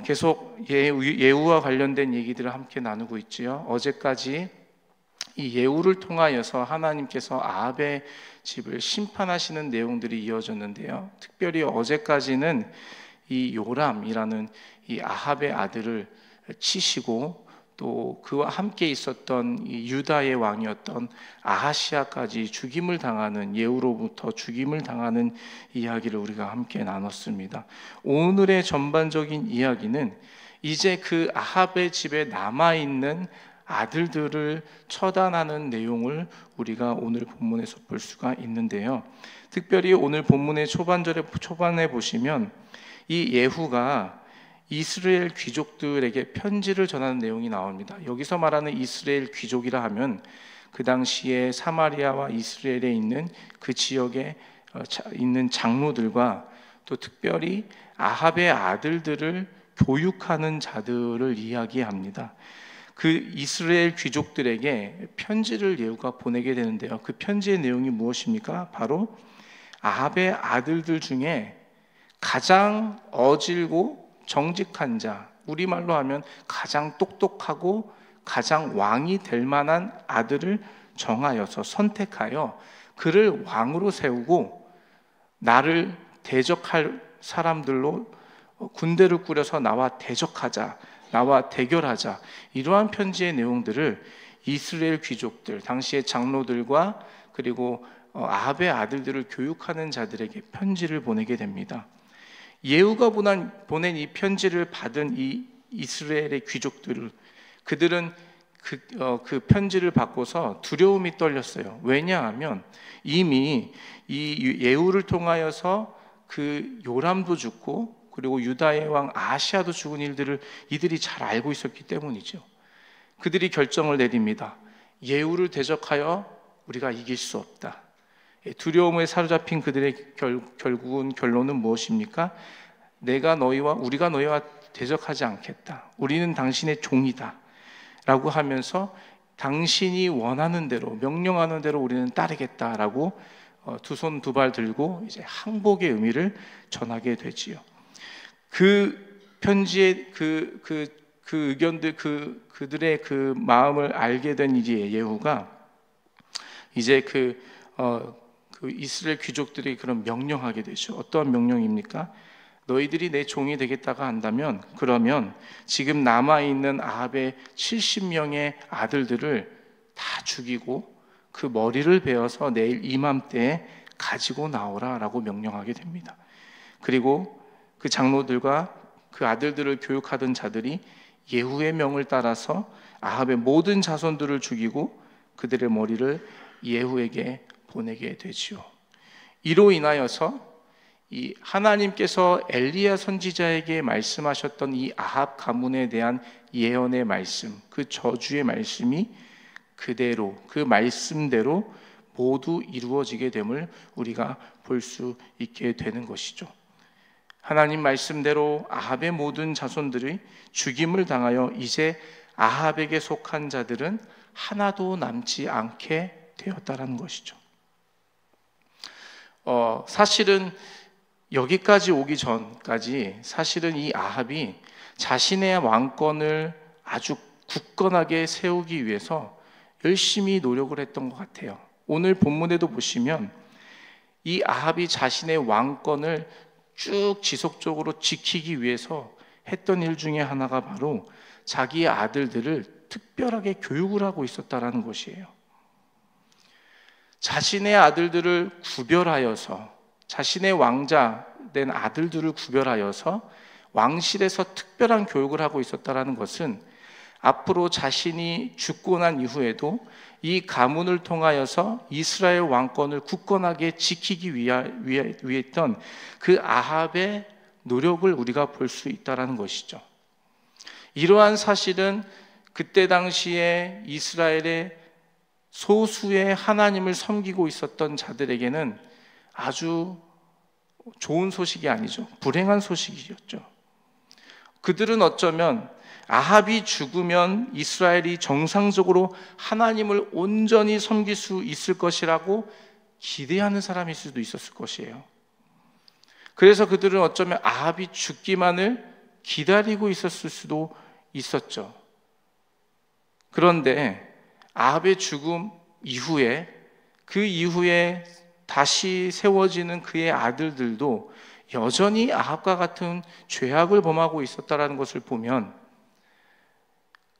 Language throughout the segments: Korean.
계속 예후와 관련된 얘기들을 함께 나누고 있지요. 어제까지 이 예후를 통하여서 하나님께서 아합의 집을 심판하시는 내용들이 이어졌는데요. 특별히 어제까지는 이 요람이라는 이 아합의 아들을 치시고 또 그와 함께 있었던 이 유다의 왕이었던 아하시아까지 죽임을 당하는, 예후로부터 죽임을 당하는 이야기를 우리가 함께 나눴습니다. 오늘의 전반적인 이야기는 이제 그 아합의 집에 남아있는 아들들을 처단하는 내용을 우리가 오늘 본문에서 볼 수가 있는데요. 특별히 오늘 본문의 초반에 보시면 이 예후가 이스라엘 귀족들에게 편지를 전하는 내용이 나옵니다. 여기서 말하는 이스라엘 귀족이라 하면 그 당시에 사마리아와 이스라엘에 있는 그 지역에 있는 장로들과 또 특별히 아합의 아들들을 교육하는 자들을 이야기합니다. 그 이스라엘 귀족들에게 편지를 예후가 보내게 되는데요. 그 편지의 내용이 무엇입니까? 바로 아합의 아들들 중에 가장 어질고 정직한 자, 우리말로 하면 가장 똑똑하고 가장 왕이 될 만한 아들을 정하여서 선택하여 그를 왕으로 세우고 나를 대적할 사람들로 군대를 꾸려서 나와 대적하자, 나와 대결하자, 이러한 편지의 내용들을 이스라엘 귀족들, 당시의 장로들과 그리고 아합의 아들들을 교육하는 자들에게 편지를 보내게 됩니다. 예후가 보낸 이 편지를 받은 이 이스라엘의 그들은 그 편지를 받고서 두려움이 떨렸어요. 왜냐하면 이미 이 예후를 통하여서 그 요람도 죽고 그리고 유다의 왕 아하시아도 죽은 일들을 이들이 잘 알고 있었기 때문이죠. 그들이 결정을 내립니다. 예후를 대적하여 우리가 이길 수 없다. 두려움에 사로잡힌 그들의 결론은 무엇입니까? 우리가 너희와 대적하지 않겠다. 우리는 당신의 종이다 라고 하면서 당신이 원하는 대로, 명령하는 대로 우리는 따르겠다라고 두 손 두 발 들고 이제 항복의 의미를 전하게 되지요. 그 편지의 그 의견들, 그들의 그 마음을 알게 된 이제 예후가 이제 그 이스라엘 귀족들이 그런 명령하게 되죠. 어떠한 명령입니까? 너희들이 내 종이 되겠다고 한다면 그러면 지금 남아있는 아합의 70명의 아들들을 다 죽이고 그 머리를 베어서 내일 이맘때에 가지고 나오라 라고 명령하게 됩니다. 그리고 그 장로들과 그 아들들을 교육하던 자들이 예후의 명을 따라서 아합의 모든 자손들을 죽이고 그들의 머리를 예후에게 보내게 되지요. 이로 인하여서 이 하나님께서 엘리야 선지자에게 말씀하셨던 이 아합 가문에 대한 예언의 말씀, 그 저주의 말씀이 그대로 그 말씀대로 모두 이루어지게 됨을 우리가 볼 수 있게 되는 것이죠. 하나님 말씀대로 아합의 모든 자손들이 죽임을 당하여 이제 아합에게 속한 자들은 하나도 남지 않게 되었다라는 것이죠. 사실은 여기까지 오기 전까지 사실은 이 아합이 자신의 왕권을 아주 굳건하게 세우기 위해서 열심히 노력을 했던 것 같아요. 오늘 본문에도 보시면 이 아합이 자신의 왕권을 쭉 지속적으로 지키기 위해서 했던 일 중에 하나가 바로 자기의 아들들을 특별하게 교육을 하고 있었다는 것이에요. 자신의 아들들을 구별하여서, 자신의 왕자 된 아들들을 구별하여서 왕실에서 특별한 교육을 하고 있었다는 것은 앞으로 자신이 죽고 난 이후에도 이 가문을 통하여서 이스라엘 왕권을 굳건하게 지키기 위했던 그 아합의 노력을 우리가 볼 수 있다는 것이죠. 이러한 사실은 그때 당시에 이스라엘의 소수의 하나님을 섬기고 있었던 자들에게는 아주 좋은 소식이 아니죠. 불행한 소식이었죠. 그들은 어쩌면 아합이 죽으면 이스라엘이 정상적으로 하나님을 온전히 섬길 수 있을 것이라고 기대하는 사람일 수도 있었을 것이에요. 그래서 그들은 어쩌면 아합이 죽기만을 기다리고 있었을 수도 있었죠. 그런데 아합의 죽음 이후에, 그 이후에 다시 세워지는 그의 아들들도 여전히 아합과 같은 죄악을 범하고 있었다는 것을 보면,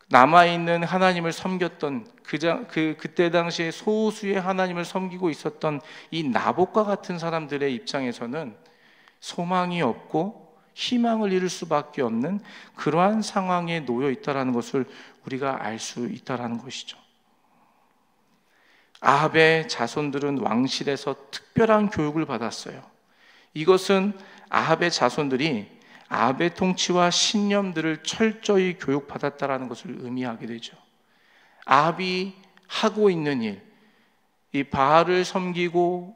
남아있는 하나님을 섬겼던 그때 당시에 소수의 하나님을 섬기고 있었던 이 나봇과 같은 사람들의 입장에서는 소망이 없고 희망을 잃을 수밖에 없는 그러한 상황에 놓여 있다는 것을 우리가 알 수 있다는 것이죠. 아합의 자손들은 왕실에서 특별한 교육을 받았어요. 이것은 아합의 자손들이 아합의 통치와 신념들을 철저히 교육받았다는 것을 의미하게 되죠. 아합이 하고 있는 일, 이 바알을 섬기고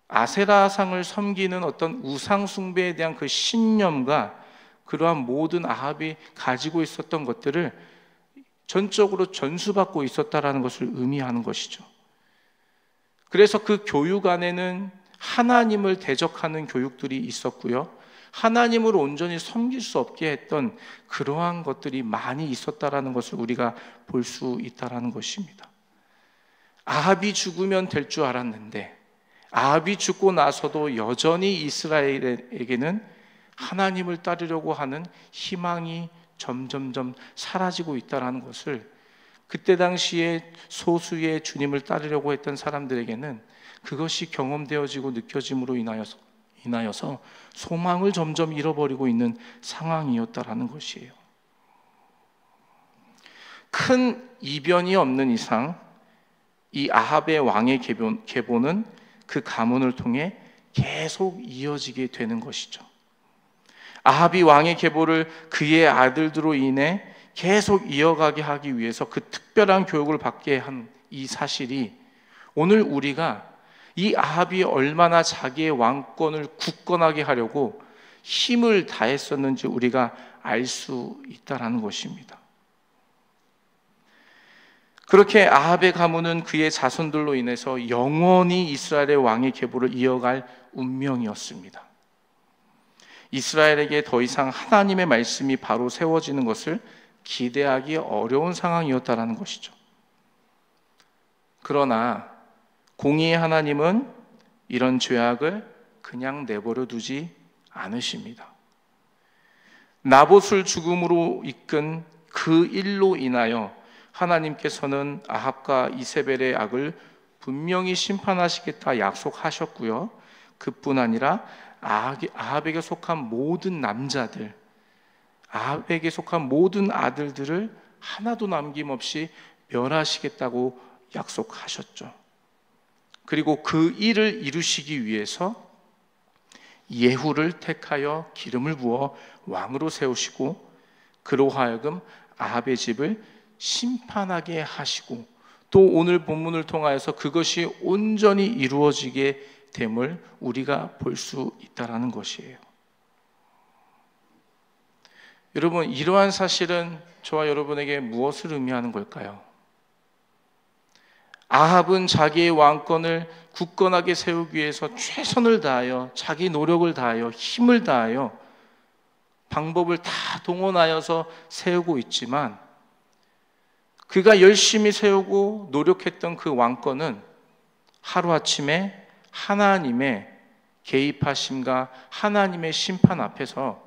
아세라상을 섬기는 어떤 우상 숭배에 대한 그 신념과 그러한 모든 아합이 가지고 있었던 것들을 전적으로 전수받고 있었다는 것을 의미하는 것이죠. 그래서 그 교육 안에는 하나님을 대적하는 교육들이 있었고요, 하나님을 온전히 섬길 수 없게 했던 그러한 것들이 많이 있었다는 것을 우리가 볼 수 있다는 것입니다. 아합이 죽으면 될 줄 알았는데, 아합이 죽고 나서도 여전히 이스라엘에게는 하나님을 따르려고 하는 희망이 점점점 사라지고 있다는 것을, 그때 당시에 소수의 주님을 따르려고 했던 사람들에게는 그것이 경험되어지고 느껴짐으로 인하여서 소망을 점점 잃어버리고 있는 상황이었다라는 것이에요. 큰 이변이 없는 이상 이 아합의 왕의 계보는 그 가문을 통해 계속 이어지게 되는 것이죠. 아합이 왕의 계보를 그의 아들들로 인해 계속 이어가게 하기 위해서 그 특별한 교육을 받게 한 이 사실이, 오늘 우리가 이 아합이 얼마나 자기의 왕권을 굳건하게 하려고 힘을 다했었는지 우리가 알 수 있다는 것입니다. 그렇게 아합의 가문은 그의 자손들로 인해서 영원히 이스라엘의 왕의 계보를 이어갈 운명이었습니다. 이스라엘에게 더 이상 하나님의 말씀이 바로 세워지는 것을 기대하기 어려운 상황이었다는 것이죠. 그러나 공의의 하나님은 이런 죄악을 그냥 내버려 두지 않으십니다. 나봇을 죽음으로 이끈 그 일로 인하여 하나님께서는 아합과 이세벨의 악을 분명히 심판하시겠다 약속하셨고요, 그뿐 아니라 아합에게 속한 모든 남자들, 아합에게 속한 모든 아들들을 하나도 남김없이 멸하시겠다고 약속하셨죠. 그리고 그 일을 이루시기 위해서 예후를 택하여 기름을 부어 왕으로 세우시고, 그로 하여금 아합의 집을 심판하게 하시고, 또 오늘 본문을 통하여서 그것이 온전히 이루어지게 됨을 우리가 볼 수 있다는 것이에요. 여러분, 이러한 사실은 저와 여러분에게 무엇을 의미하는 걸까요? 아합은 자기의 왕권을 굳건하게 세우기 위해서 최선을 다하여, 자기 노력을 다하여, 힘을 다하여, 방법을 다 동원하여서 세우고 있지만, 그가 열심히 세우고 노력했던 그 왕권은 하루아침에 하나님의 개입하심과 하나님의 심판 앞에서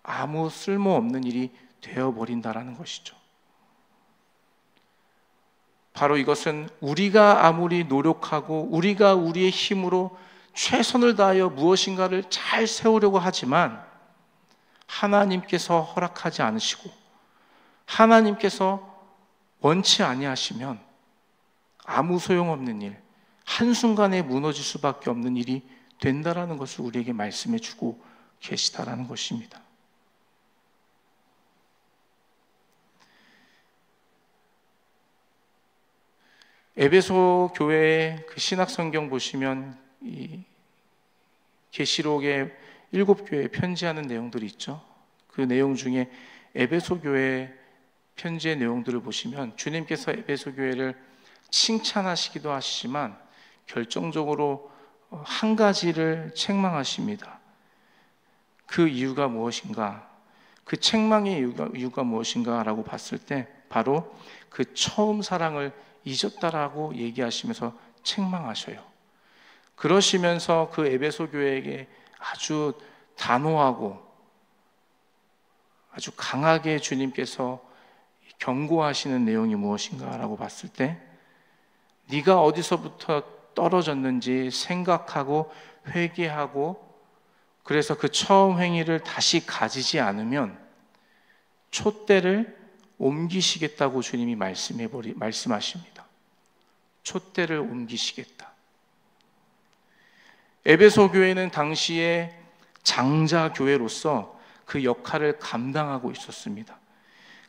아무 쓸모없는 일이 되어버린다는 것이죠. 바로 이것은 우리가 아무리 노력하고 우리가 우리의 힘으로 최선을 다하여 무엇인가를 잘 세우려고 하지만 하나님께서 허락하지 않으시고 하나님께서 원치 아니하시면 아무 소용없는 일, 한순간에 무너질 수밖에 없는 일이 된다라는 것을 우리에게 말씀해 주고 계시다라는 것입니다. 에베소 교회의 그 신학 성경 보시면 이 계시록의 7교회에 편지하는 내용들이 있죠. 그 내용 중에 에베소 교회 편지의 내용들을 보시면 주님께서 에베소 교회를 칭찬하시기도 하시지만 결정적으로 한 가지를 책망하십니다. 그 이유가 무엇인가? 그 책망의 이유가 무엇인가라고 봤을 때 바로 그 처음 사랑을 잊었다라고 얘기하시면서 책망하셔요. 그러시면서 그 에베소 교회에게 아주 단호하고 아주 강하게 주님께서 경고하시는 내용이 무엇인가라고 봤을 때 네가 어디서부터 떨어졌는지 생각하고 회개하고 그래서 그 처음 행위를 다시 가지지 않으면 촛대를 옮기시겠다고 주님이 말씀하십니다. 촛대를 옮기시겠다. 에베소 교회는 당시에 장자 교회로서 그 역할을 감당하고 있었습니다.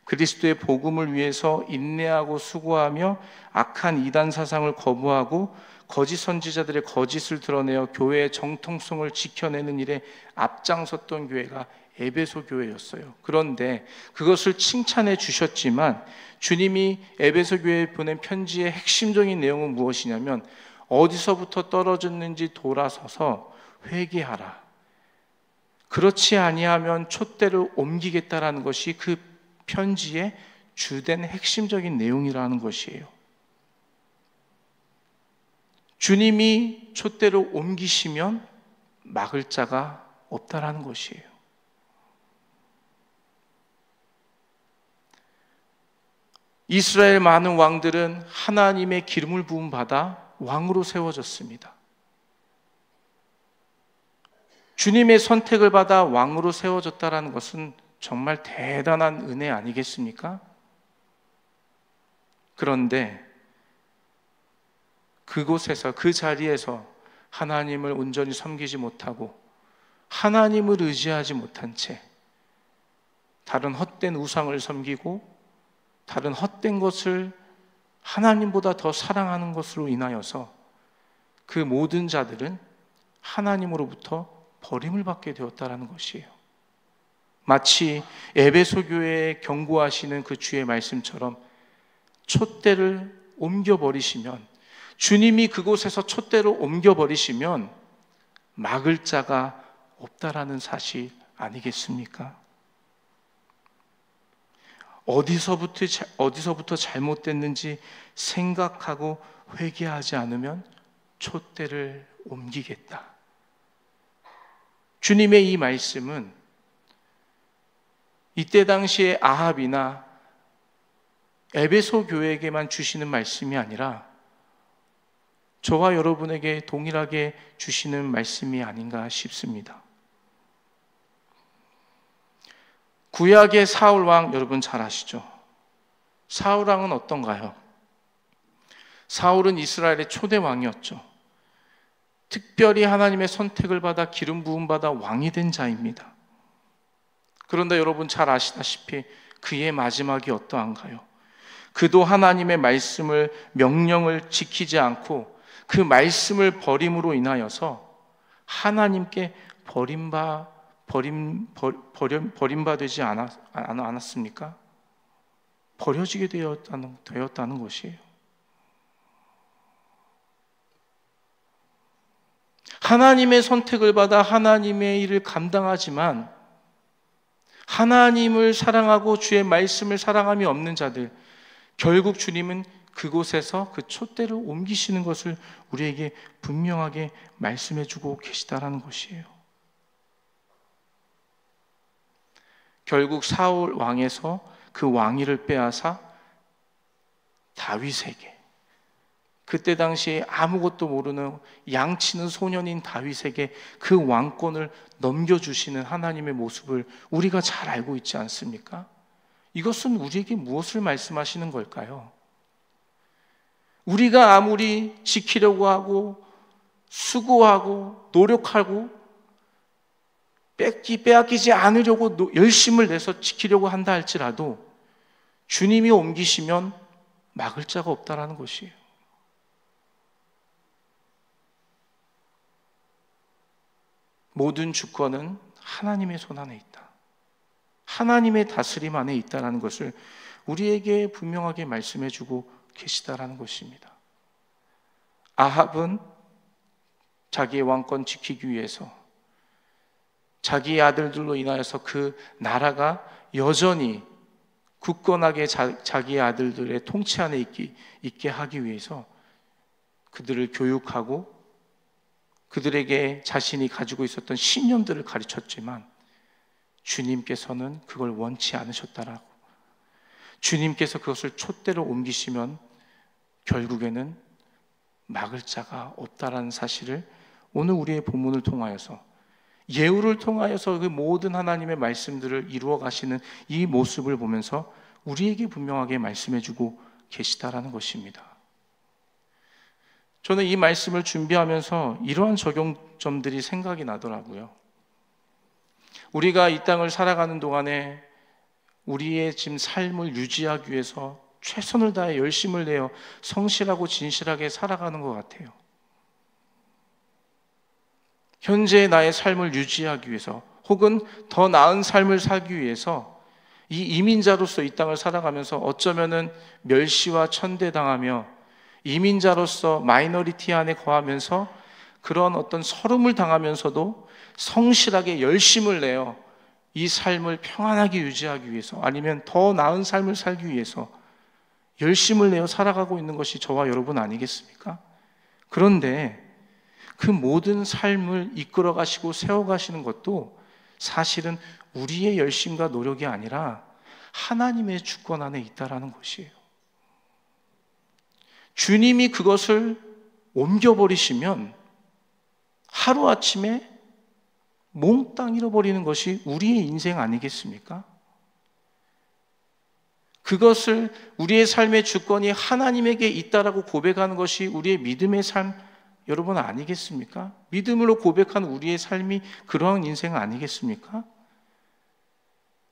그리스도의 복음을 위해서 인내하고 수고하며 악한 이단 사상을 거부하고 거짓 선지자들의 거짓을 드러내어 교회의 정통성을 지켜내는 일에 앞장섰던 교회가 에베소 교회였어요. 그런데 그것을 칭찬해 주셨지만 주님이 에베소 교회에 보낸 편지의 핵심적인 내용은 무엇이냐면 어디서부터 떨어졌는지 돌아서서 회개하라. 그렇지 아니하면 촛대를 옮기겠다라는 것이 그 편지의 주된 핵심적인 내용이라는 것이에요. 주님이 촛대를 옮기시면 막을 자가 없다라는 것이에요. 이스라엘 많은 왕들은 하나님의 기름을 부음 받아 왕으로 세워졌습니다. 주님의 선택을 받아 왕으로 세워졌다는 것은 정말 대단한 은혜 아니겠습니까? 그런데 그곳에서 그 자리에서 하나님을 온전히 섬기지 못하고 하나님을 의지하지 못한 채 다른 헛된 우상을 섬기고 다른 헛된 것을 하나님보다 더 사랑하는 것으로 인하여서 그 모든 자들은 하나님으로부터 버림을 받게 되었다는 것이에요. 마치 에베소 교회에 경고하시는 그 주의 말씀처럼 촛대를 옮겨버리시면, 주님이 그곳에서 촛대를 옮겨버리시면 막을 자가 없다라는 사실 아니겠습니까? 어디서부터 잘못됐는지 생각하고 회개하지 않으면 촛대를 옮기겠다. 주님의 이 말씀은 이때 당시에 아합이나 에베소 교회에게만 주시는 말씀이 아니라 저와 여러분에게 동일하게 주시는 말씀이 아닌가 싶습니다. 구약의 사울왕 여러분 잘 아시죠? 사울왕은 어떤가요? 사울은 이스라엘의 초대 왕이었죠. 특별히 하나님의 선택을 받아 기름 부음 받아 왕이 된 자입니다. 그런데 여러분 잘 아시다시피 그의 마지막이 어떠한가요? 그도 하나님의 말씀을, 명령을 지키지 않고 그 말씀을 버림으로 인하여서 하나님께 버림받지 않았습니까? 버려지게 되었다는 것이에요. 하나님의 선택을 받아 하나님의 일을 감당하지만 하나님을 사랑하고 주의 말씀을 사랑함이 없는 자들, 결국 주님은 그곳에서 그 촛대를 옮기시는 것을 우리에게 분명하게 말씀해 주고 계시다라는 것이에요. 결국 사울 왕에서 그 왕위를 빼앗아 다윗에게, 그때 당시에 아무것도 모르는 양치는 소년인 다윗에게 그 왕권을 넘겨주시는 하나님의 모습을 우리가 잘 알고 있지 않습니까? 이것은 우리에게 무엇을 말씀하시는 걸까요? 우리가 아무리 지키려고 하고 수고하고 노력하고 빼앗기지 않으려고 열심을 내서 지키려고 한다 할지라도 주님이 옮기시면 막을 자가 없다라는 것이에요. 모든 주권은 하나님의 손 안에 있다. 하나님의 다스림 안에 있다는 것을 우리에게 분명하게 말씀해 주고 계시다라는 것입니다. 아합은 자기의 왕권 지키기 위해서 자기의 아들들로 인하여서 그 나라가 여전히 굳건하게 자기의 아들들의 통치 안에 있게 하기 위해서 그들을 교육하고 그들에게 자신이 가지고 있었던 신념들을 가르쳤지만 주님께서는 그걸 원치 않으셨다라고. 주님께서 그것을 촛대로 옮기시면 결국에는 막을 자가 없다라는 사실을 오늘 우리의 본문을 통하여서, 예후를 통하여서 그 모든 하나님의 말씀들을 이루어 가시는 이 모습을 보면서 우리에게 분명하게 말씀해 주고 계시다라는 것입니다. 저는 이 말씀을 준비하면서 이러한 적용점들이 생각이 나더라고요. 우리가 이 땅을 살아가는 동안에 우리의 지금 삶을 유지하기 위해서 최선을 다해 열심을 내어 성실하고 진실하게 살아가는 것 같아요. 현재의 나의 삶을 유지하기 위해서, 혹은 더 나은 삶을 살기 위해서 이 이민자로서 이 땅을 살아가면서 어쩌면은 멸시와 천대당하며 이민자로서 마이너리티 안에 거하면서 그런 어떤 서름을 당하면서도 성실하게 열심을 내어 이 삶을 평안하게 유지하기 위해서, 아니면 더 나은 삶을 살기 위해서 열심을 내어 살아가고 있는 것이 저와 여러분 아니겠습니까? 그런데 그 모든 삶을 이끌어 가시고 세워 가시는 것도 사실은 우리의 열심과 노력이 아니라 하나님의 주권 안에 있다라는 것이에요. 주님이 그것을 옮겨버리시면 하루아침에 몽땅 잃어버리는 것이 우리의 인생 아니겠습니까? 그것을, 우리의 삶의 주권이 하나님에게 있다라고 고백하는 것이 우리의 믿음의 삶, 여러분 아니겠습니까? 믿음으로 고백하는 우리의 삶이 그러한 인생 아니겠습니까?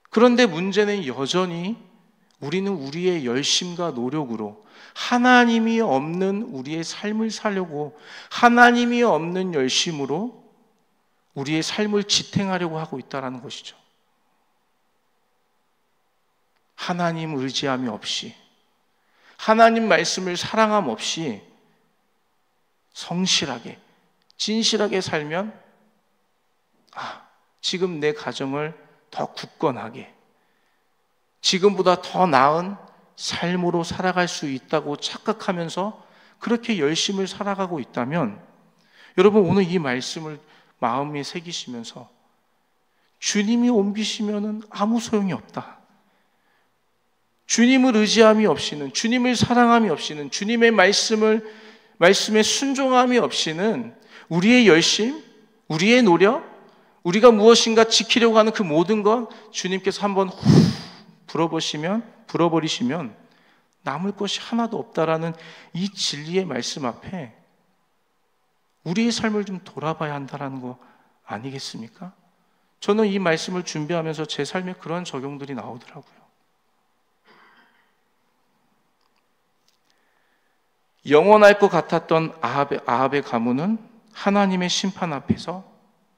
그런데 문제는 여전히 우리는 우리의 열심과 노력으로 하나님이 없는 우리의 삶을 살려고, 하나님이 없는 열심으로 우리의 삶을 지탱하려고 하고 있다는 것이죠. 하나님 의지함이 없이, 하나님 말씀을 사랑함 없이 성실하게, 진실하게 살면 지금 내 가정을 더 굳건하게, 지금보다 더 나은 삶으로 살아갈 수 있다고 착각하면서 그렇게 열심을 살아가고 있다면, 여러분 오늘 이 말씀을 마음에 새기시면서 주님이 옮기시면은 아무 소용이 없다. 주님을 의지함이 없이는, 주님을 사랑함이 없이는, 주님의 말씀에 순종함이 없이는 우리의 열심, 우리의 노력, 우리가 무엇인가 지키려고 하는 그 모든 것 주님께서 한번 불어버리시면 남을 것이 하나도 없다라는 이 진리의 말씀 앞에 우리의 삶을 좀 돌아봐야 한다는 거 아니겠습니까? 저는 이 말씀을 준비하면서 제 삶에 그런 적용들이 나오더라고요. 영원할 것 같았던 아합의 가문은 하나님의 심판 앞에서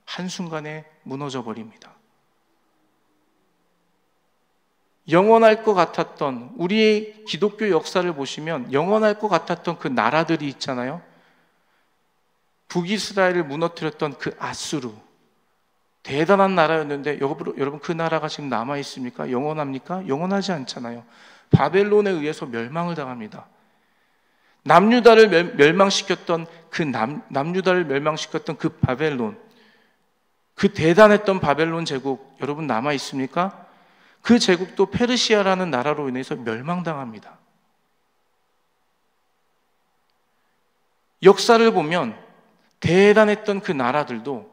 한순간에 무너져 버립니다. 영원할 것 같았던, 우리의 기독교 역사를 보시면 영원할 것 같았던 그 나라들이 있잖아요. 북이스라엘을 무너뜨렸던 그 아수르, 대단한 나라였는데 여러분 그 나라가 지금 남아있습니까? 영원합니까? 영원하지 않잖아요. 바벨론에 의해서 멸망을 당합니다. 남유다를 멸망시켰던 그 바벨론, 그 대단했던 바벨론 제국 여러분 남아 있습니까? 그 제국도 페르시아라는 나라로 인해서 멸망당합니다. 역사를 보면 대단했던 그 나라들도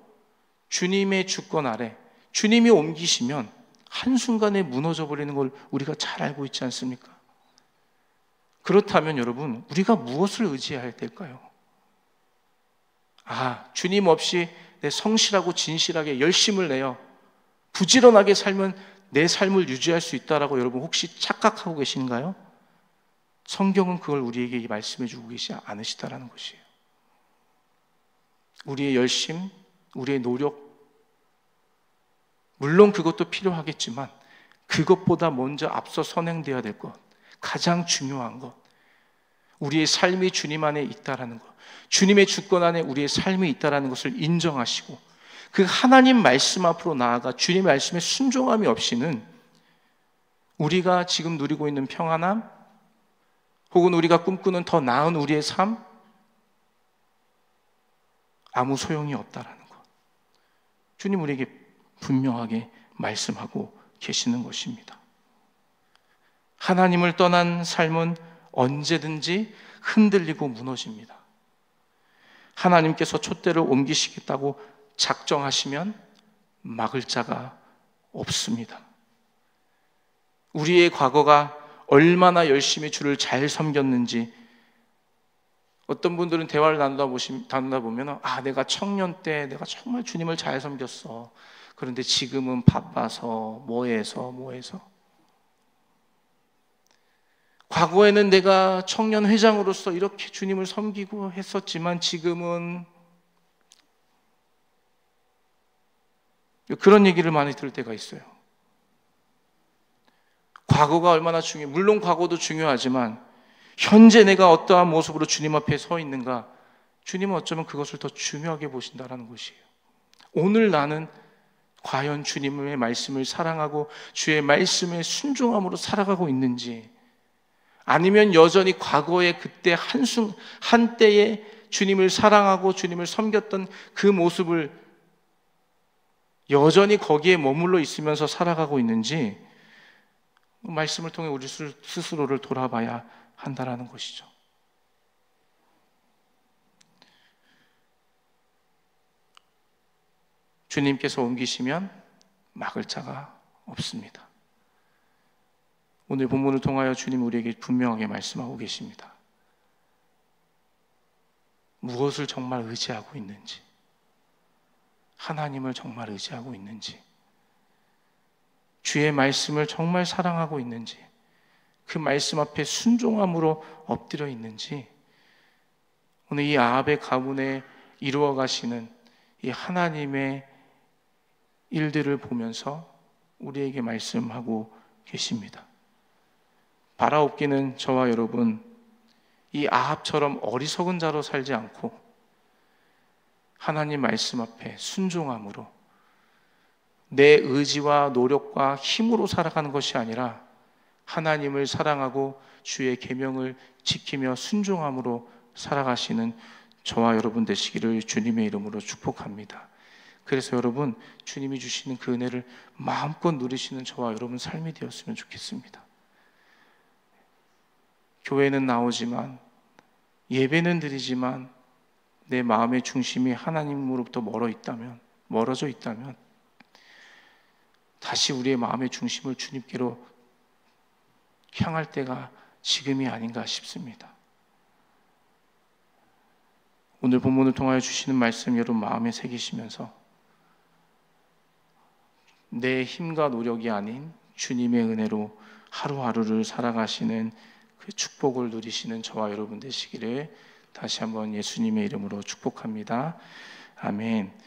주님의 주권 아래, 주님이 옮기시면 한순간에 무너져 버리는 걸 우리가 잘 알고 있지 않습니까? 그렇다면 여러분, 우리가 무엇을 의지해야 될까요? 주님 없이 내 성실하고 진실하게 열심을 내어 부지런하게 살면 내 삶을 유지할 수 있다라고 여러분 혹시 착각하고 계신가요? 성경은 그걸 우리에게 말씀해 주고 계시지 않으시다라는 것이에요. 우리의 열심, 우리의 노력, 물론 그것도 필요하겠지만 그것보다 먼저 앞서 선행되어야 될 것, 가장 중요한 것, 우리의 삶이 주님 안에 있다라는 것, 주님의 주권 안에 우리의 삶이 있다라는 것을 인정하시고 그 하나님 말씀 앞으로 나아가 주님의 말씀에 순종함이 없이는 우리가 지금 누리고 있는 평안함, 혹은 우리가 꿈꾸는 더 나은 우리의 삶, 아무 소용이 없다라는 것. 주님 우리에게 분명하게 말씀하고 계시는 것입니다. 하나님을 떠난 삶은 언제든지 흔들리고 무너집니다. 하나님께서 촛대를 옮기시겠다고 작정하시면 막을 자가 없습니다. 우리의 과거가 얼마나 열심히 주를 잘 섬겼는지, 어떤 분들은 대화를 나누다 보면 내가 청년 때 내가 정말 주님을 잘 섬겼어. 그런데 지금은 바빠서 뭐해서 과거에는 내가 청년 회장으로서 이렇게 주님을 섬기고 했었지만 지금은, 그런 얘기를 많이 들을 때가 있어요. 과거가 얼마나 중요해. 물론 과거도 중요하지만 현재 내가 어떠한 모습으로 주님 앞에 서 있는가, 주님은 어쩌면 그것을 더 중요하게 보신다는 것이에요. 오늘 나는 과연 주님의 말씀을 사랑하고 주의 말씀에 순종함으로 살아가고 있는지, 아니면 여전히 과거의 그때 한때에 주님을 사랑하고 주님을 섬겼던 그 모습을 여전히 거기에 머물러 있으면서 살아가고 있는지, 말씀을 통해 우리 스스로를 돌아봐야 한다라는 것이죠. 주님께서 옮기시면 막을 자가 없습니다. 오늘 본문을 통하여 주님 우리에게 분명하게 말씀하고 계십니다. 무엇을 정말 의지하고 있는지, 하나님을 정말 의지하고 있는지, 주의 말씀을 정말 사랑하고 있는지, 그 말씀 앞에 순종함으로 엎드려 있는지, 오늘 이 아합의 가문에 이루어 가시는 이 하나님의 일들을 보면서 우리에게 말씀하고 계십니다. 바라옵기는 저와 여러분, 이 아합처럼 어리석은 자로 살지 않고 하나님 말씀 앞에 순종함으로 내 의지와 노력과 힘으로 살아가는 것이 아니라 하나님을 사랑하고 주의 계명을 지키며 순종함으로 살아가시는 저와 여러분 되시기를 주님의 이름으로 축복합니다. 그래서 여러분, 주님이 주시는 그 은혜를 마음껏 누리시는 저와 여러분 삶이 되었으면 좋겠습니다. 교회는 나오지만, 예배는 드리지만 내 마음의 중심이 하나님으로부터 멀어져 있다면 다시 우리의 마음의 중심을 주님께로 향할 때가 지금이 아닌가 싶습니다. 오늘 본문을 통하여 주시는 말씀 여러분 마음에 새기시면서 내 힘과 노력이 아닌 주님의 은혜로 하루하루를 살아가시는 그 축복을 누리시는 저와 여러분 되시기를 다시 한번 예수님의 이름으로 축복합니다. 아멘.